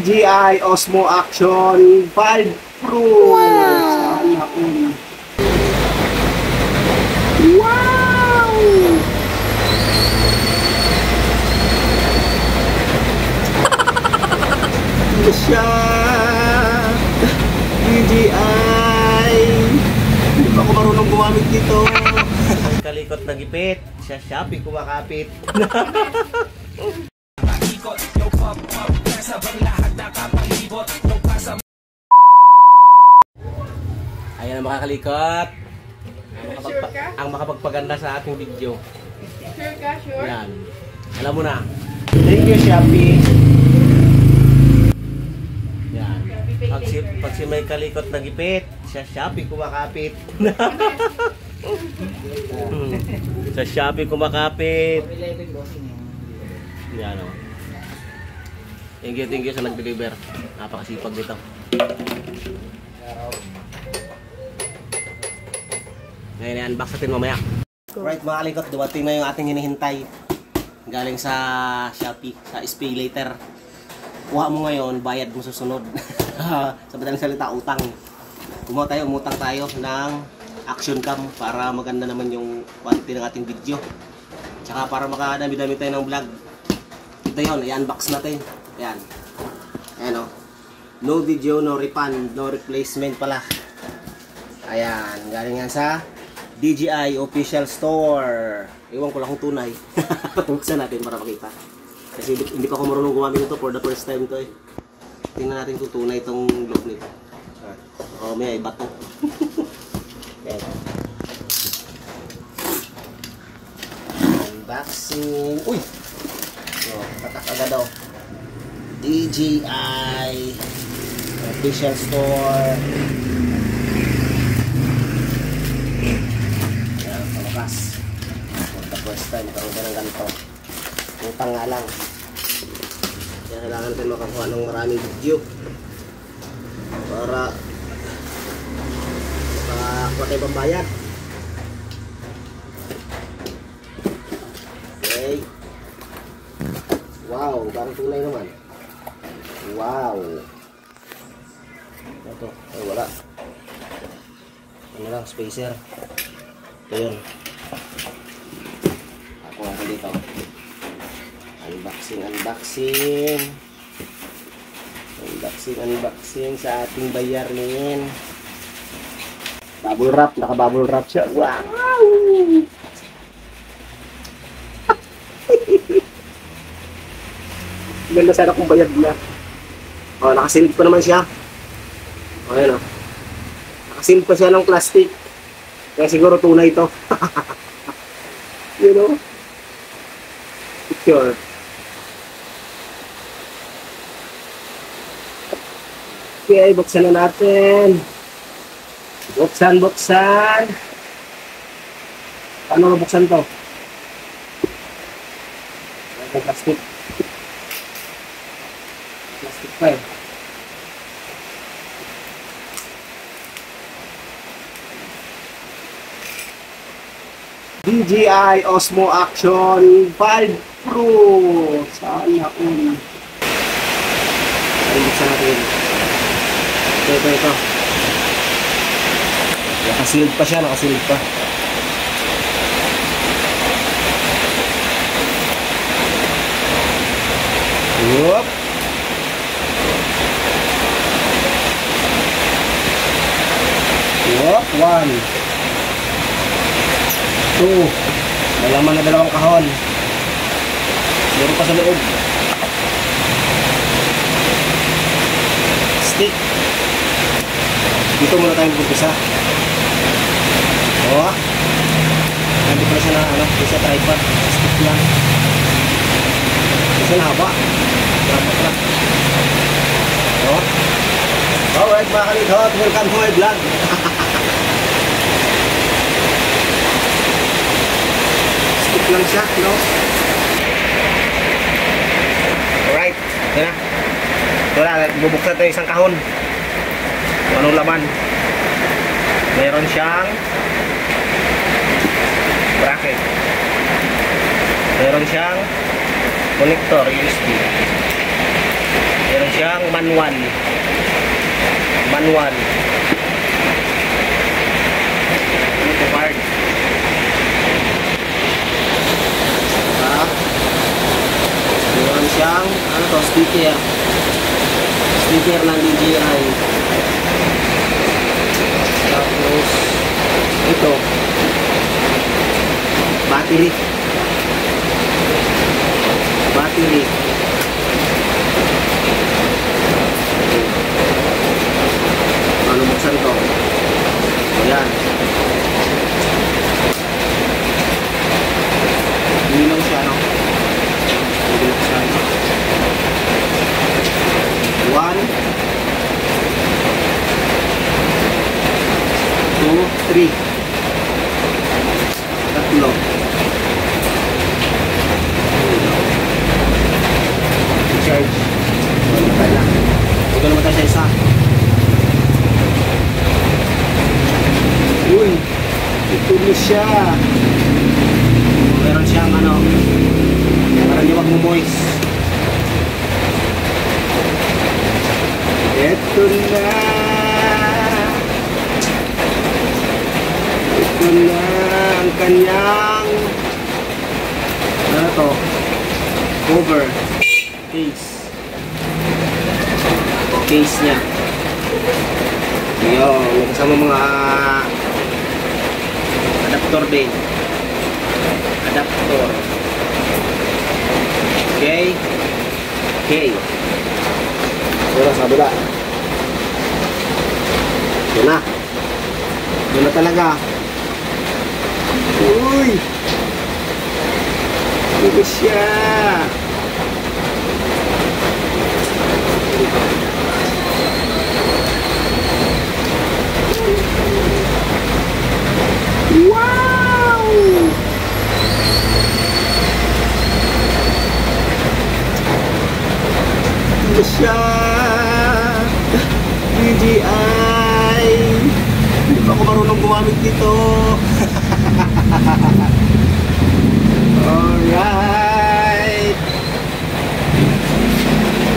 DJI Osmo Action 5 Pro. Sana all. Wow! Ito siya. DJI. Hindi pa ako marunong gumamit dito. Kalikot na gipit. Sa Shopee kumakapit. Ayan ang makakalikot. Ang makapagpaganda sa ating video. Sure ka, sure? Yan. Alam mo na. Thank you, Shopee. Yan. Pag si may kalikot na gipit, sa Shopee kumakapit. Sa Shopee kumakapit. Yan o. Thank you sa nag-deliver. Napakasipag dito. Ngayon i-unbox natin mamaya. Right mga kalikot, dumating na yung ating hinihintay. Galing sa Shopee, sa Pay Later. Kuha mo ngayon, bayad mo susunod. Sa madaling salita, utang. Umutang tayo ng action cam para maganda naman yung quality ng ating video. Tsaka para makadami-dami tayo ng vlog. Ito yun, i-unbox natin. Ayan. Ayan o. No video, no refund, no replacement pala. Ayan, galing yan sa DJI Official Store. Iwan ko lang kung tunay. Buksan natin para makita. Kasi hindi pa ako marunong gumamit nito for the first time to eh. Tingnan natin kung tunay itong loob nito. Oh, may iba to. Okay. Unboxing. Uy! So, tatak agad daw. DJI Official Store. Yan, palakas. For the first time, karoon na ng ganito. Utang nga lang. Kaya kailangan natin makakuha ng maraming video para makakuha tayo pambayad. Okay. Wow, parang tunay naman. Wow. Ito, ay wala. Ano lang, spacer. Ito yun. Ako nga dito. Unboxing sa ating bayarin. Bubble wrap, naka-bubble wrap siya. Wow! Ganda sana kung bayad na. Oh, nakasilid pa naman siya. Oh, ayan oh. Nakasilid pa siya ng plastic. Kaya siguro tunay ito. You know? Picture. Okay, buksan na natin. Buksan. Paano mabuksan to? Ito plastic. Plastic pa eh. DJI Osmo Action 5 Pro. Sana all. Ay, buksan natin. Ito. Nakasilid pa siya, Whoop. Whoop, 1 2. Malaman na dalawang kahon. Meron pa sa loob. Stick. Dito muna tayo mag-umpisa. Oh. Hindi pala siya na hindi siya tripod. Stick lang. Kasi nahaba. Tripod lang. Oh. Alright mga kalikot, welcome to my vlog. Stick lang siya, no? Alright, yan na. Ito na, bubuksan ito yung isang kahon. Anong laman? Meron siyang bracket. Meron siyang connector USB. Meron siyang manual. Manual. Ano ito, card? Meron siyang, ano to, sticker. Sticker ng DJI. Tapos, ito. Battery. Battery. Ano buksan to? Ayan. Ilaw siya, no? Buksan. 1 2 3 tatlo. Charge. Ito naman tayo sa isa. Uy, ito na siya. Meron siyang ano, para hindi mag-moist. Ito na. Ito na ang kanyang ano to, cover case niya. Yo, may kasama mga adaptor din. Adaptor. Okay. Wala sa kabila. Ito na. Ito na talaga. Uy! Ito siya. Wow! Ito siya. DJI. Hindi pa ako marunong gumamit nito. Alright.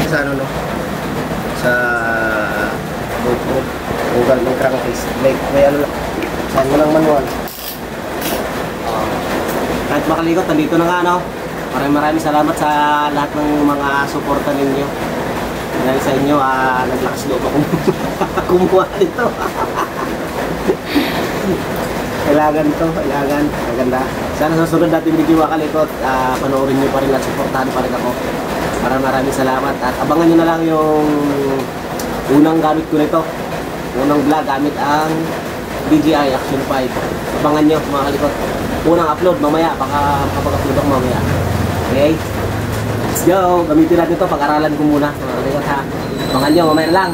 Sa ano no? Sa GoPro. Google ng crankcase. May ano lang. Saan mo lang manual. Kahit makalikot, nandito na nga no. Maraming salamat sa lahat ng mga suporta ninyo. Dahil sa inyo, naglakas loob ako kumuha nito. Kailangan to, kailangan. Maganda. Sana sa susunod natin video makalikot, panoorin nyo pa rin at supportahan pa rin ako. Maraming salamat. At abangan nyo na lang yung unang gamit ko nito. Unang vlog gamit ang DJI Action 5. Abangan nyo mga kalikot. Unang upload mamaya, baka kapag-upload ako mamaya. Okay? Let's go! Gamitin natin ito, pag-aralan ko muna. Mga kalikot ha. Abangan nyo, mamaya lang.